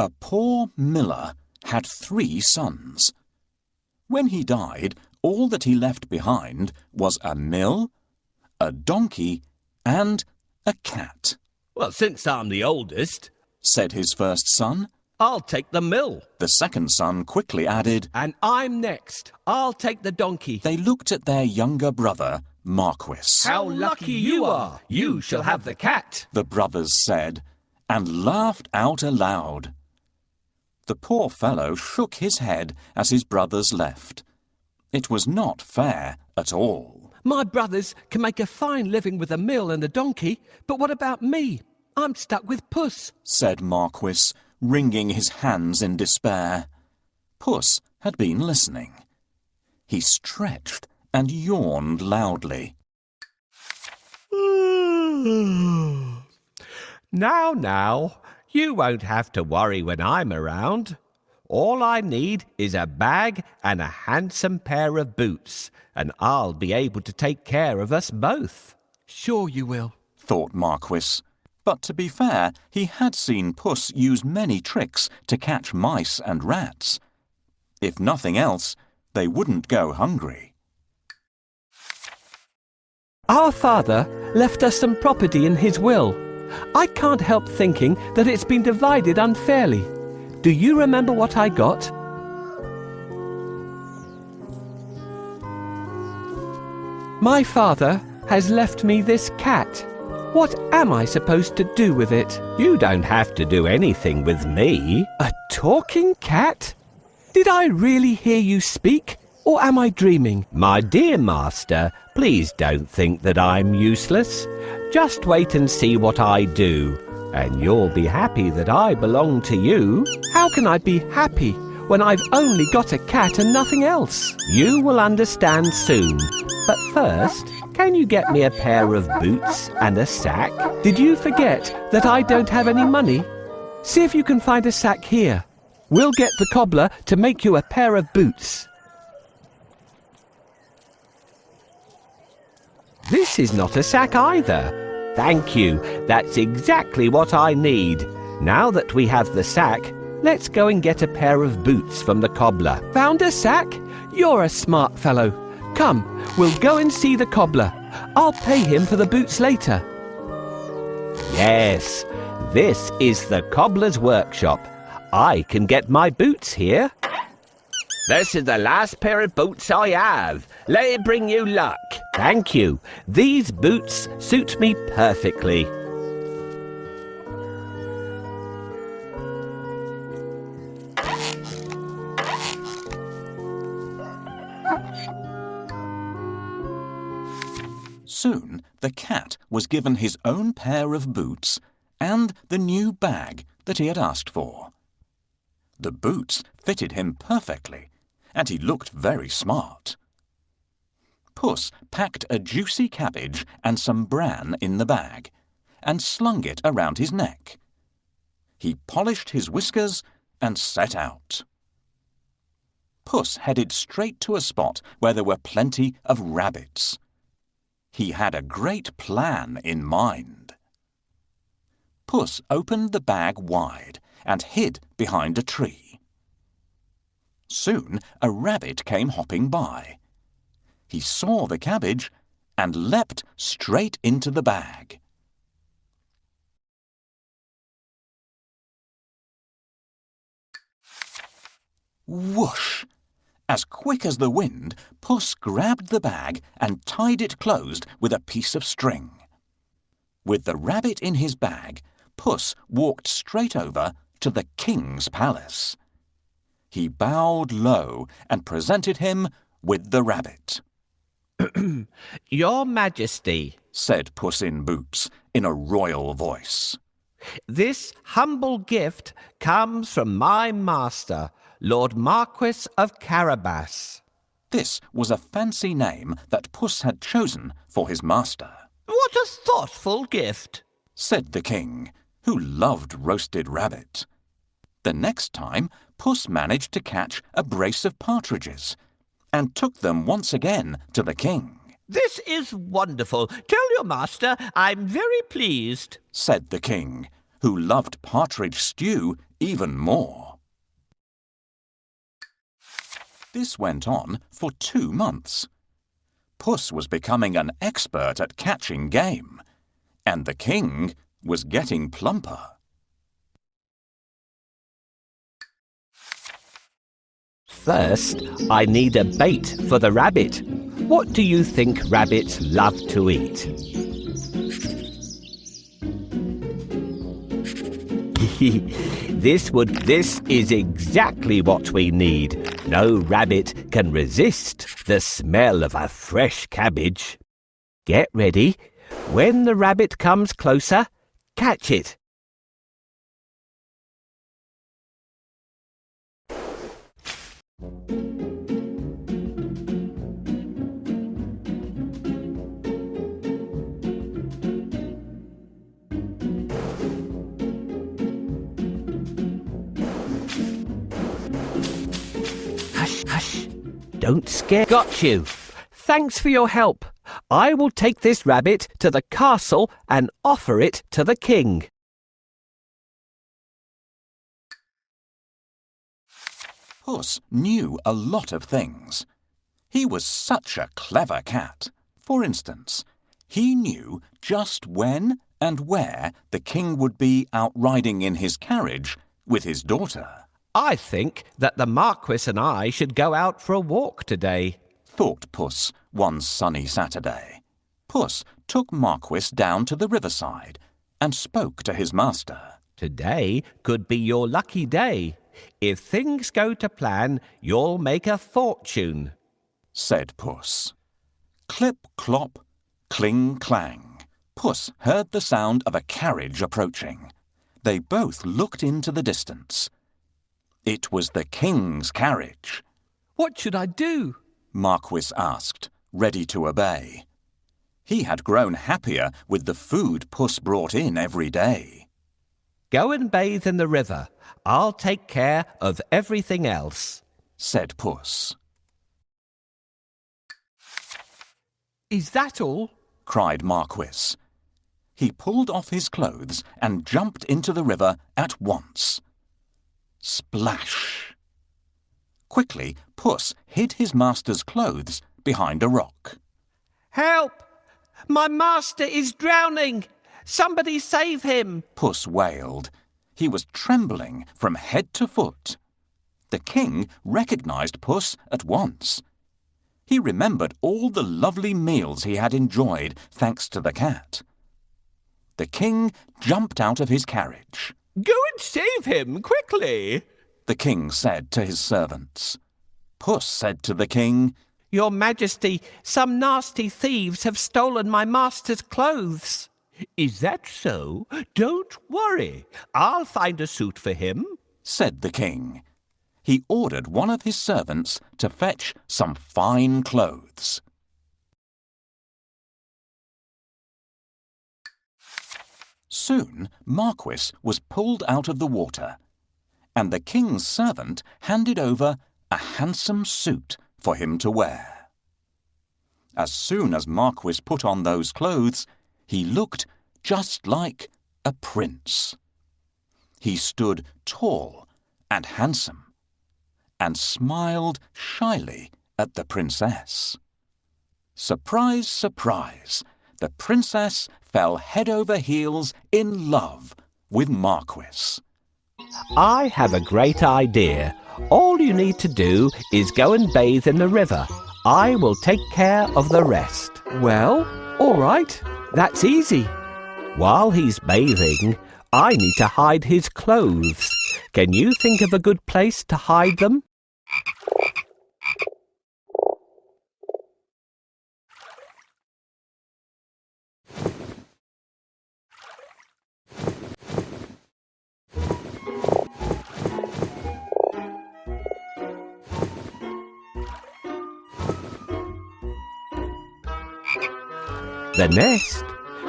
A poor miller had 3 sons. When he died, all that he left behind was a mill, a donkey, and a cat. "Well, since I'm the oldest," said his first son. "I'll take the mill." The second son quickly added, "And I'm next. I'll take the donkey." They looked at their younger brother, Marquis. "How lucky you are! You shall have the cat," the brothers said, and laughed out aloud. The poor fellow shook his head as his brothers left. It was not fair at all. "My brothers can make a fine living with a mill and a donkey, but what about me? I'm stuck with Puss," said Marquis, wringing his hands in despair. Puss had been listening. He stretched and yawned loudly. Now, you won't have to worry when I'm around. All I need is a bag and a handsome pair of boots, and I'll be able to take care of us both." "Sure you will," thought Marquis. But to be fair, he had seen Puss use many tricks to catch mice and rats. If nothing else, they wouldn't go hungry. "Our father left us some property in his will. I can't help thinking that it's been divided unfairly. Do you remember what I got?" "My father has left me this cat. What am I supposed to do with it?" "You don't have to do anything with me." "A talking cat? Did I really hear you speak, or am I dreaming?" "My dear master, please don't think that I'm useless. Just wait and see what I do, and you'll be happy that I belong to you." "How can I be happy when I've only got a cat and nothing else?" "You will understand soon. But first, can you get me a pair of boots and a sack?" "Did you forget that I don't have any money? See if you can find a sack here. We'll get the cobbler to make you a pair of boots." "This is not a sack either." "Thank you. That's exactly what I need. Now that we have the sack, let's go and get a pair of boots from the cobbler." "Found a sack? You're a smart fellow. Come, we'll go and see the cobbler. I'll pay him for the boots later." "Yes, this is the cobbler's workshop. I can get my boots here." "This is the last pair of boots I have. Let it bring you luck." "Thank you. These boots suit me perfectly." Soon the cat was given his own pair of boots and the new bag that he had asked for. The boots fitted him perfectly, and he looked very smart. Puss packed a juicy cabbage and some bran in the bag, and slung it around his neck. He polished his whiskers and set out. Puss headed straight to a spot where there were plenty of rabbits. He had a great plan in mind. Puss opened the bag wide and hid behind a tree. Soon a rabbit came hopping by. He saw the cabbage and leapt straight into the bag. Whoosh! As quick as the wind, Puss grabbed the bag and tied it closed with a piece of string. With the rabbit in his bag, Puss walked straight over to the king's palace. He bowed low and presented him with the rabbit. "Your Majesty," said Puss in Boots in a royal voice, "this humble gift comes from my master, Lord Marquis of Carabas." This was a fancy name that Puss had chosen for his master. "What a thoughtful gift," said the king, who loved roasted rabbit. The next time, Puss managed to catch a brace of partridges and took them once again to the king. "This is wonderful. Tell your master I'm very pleased," said the king, who loved partridge stew even more. This went on for 2 months. Puss was becoming an expert at catching game, and the king was getting plumper. First, I need a bait for the rabbit. What do you think rabbits love to eat? This is exactly what we need. No rabbit can resist the smell of a fresh cabbage. Get ready. When the rabbit comes closer, catch it. Hush, hush. Don't scare. Got you. Thanks for your help. I will take this rabbit to the castle and offer it to the king. Puss knew a lot of things. He was such a clever cat. For instance, he knew just when and where the king would be out riding in his carriage with his daughter. I think that the Marquis and I should go out for a walk today, thought Puss one sunny Saturday. Puss took Marquis down to the riverside and spoke to his master. Today could be your lucky day. If things go to plan, you'll make a fortune, said Puss. Clip, clop, cling, clang. Puss heard the sound of a carriage approaching. They both looked into the distance. It was the king's carriage. What should I do? Marquis asked, ready to obey. He had grown happier with the food Puss brought in every day. Go and bathe in the river. I'll take care of everything else, said Puss. Is that all? Cried Marquis. He pulled off his clothes and jumped into the river at once. Splash! Quickly, Puss hid his master's clothes behind a rock. Help! My master is drowning! Somebody save him! Puss wailed. He was trembling from head to foot. The king recognized Puss at once. He remembered all the lovely meals he had enjoyed thanks to the cat. The king jumped out of his carriage. Go and save him, quickly, the king said to his servants. Puss said to the king, Your Majesty, some nasty thieves have stolen my master's clothes. Is that so? Don't worry. I'll find a suit for him, said the king. He ordered one of his servants to fetch some fine clothes. Soon Marquis was pulled out of the water, and the king's servant handed over a handsome suit for him to wear. As soon as Marquis put on those clothes, he looked just like a prince. He stood tall and handsome, and smiled shyly at the princess. Surprise, surprise, the princess fell head over heels in love with Marquis. I have a great idea. All you need to do is go and bathe in the river. I will take care of the rest. Well, all right. That's easy. While he's bathing, I need to hide his clothes. Can you think of a good place to hide them? The nest,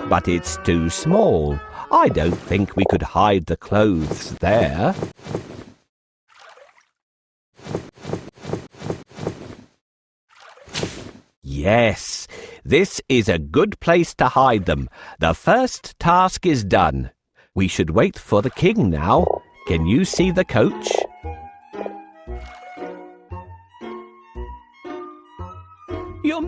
but it's too small. I don't think we could hide the clothes there. Yes, this is a good place to hide them. The first task is done. We should wait for the king now. Can you see the coach? Your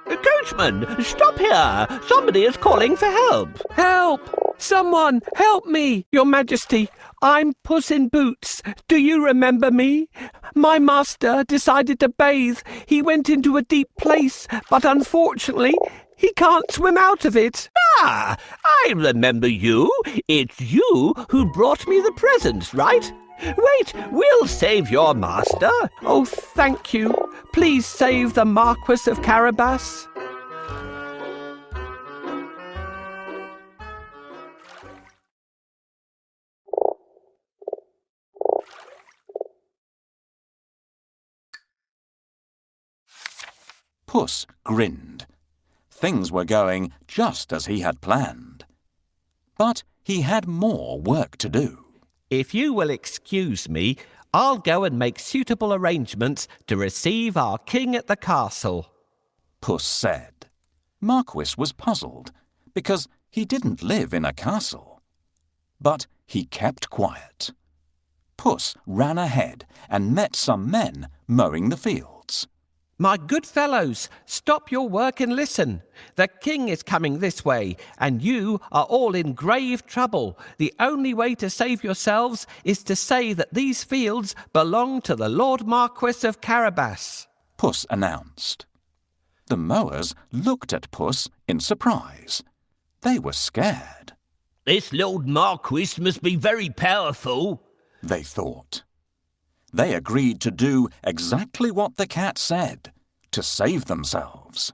Coachman, stop here! Somebody is calling for help! Help! Someone, help me! Your Majesty, I'm Puss in Boots. Do you remember me? My master decided to bathe. He went into a deep place, but unfortunately, he can't swim out of it. Ah, I remember you. It's you who brought me the presents, right? Wait, we'll save your master. Oh, thank you. Please save the Marquis of Carabas. Puss grinned. Things were going just as he had planned. But he had more work to do. If you will excuse me, I'll go and make suitable arrangements to receive our king at the castle, Puss said. Marquis was puzzled because he didn't live in a castle. But he kept quiet. Puss ran ahead and met some men mowing the fields. My good fellows, stop your work and listen. The king is coming this way, and you are all in grave trouble. The only way to save yourselves is to say that these fields belong to the Lord Marquis of Carabas, Puss announced. The mowers looked at Puss in surprise. They were scared. This Lord Marquis must be very powerful, they thought. They agreed to do exactly what the cat said, to save themselves.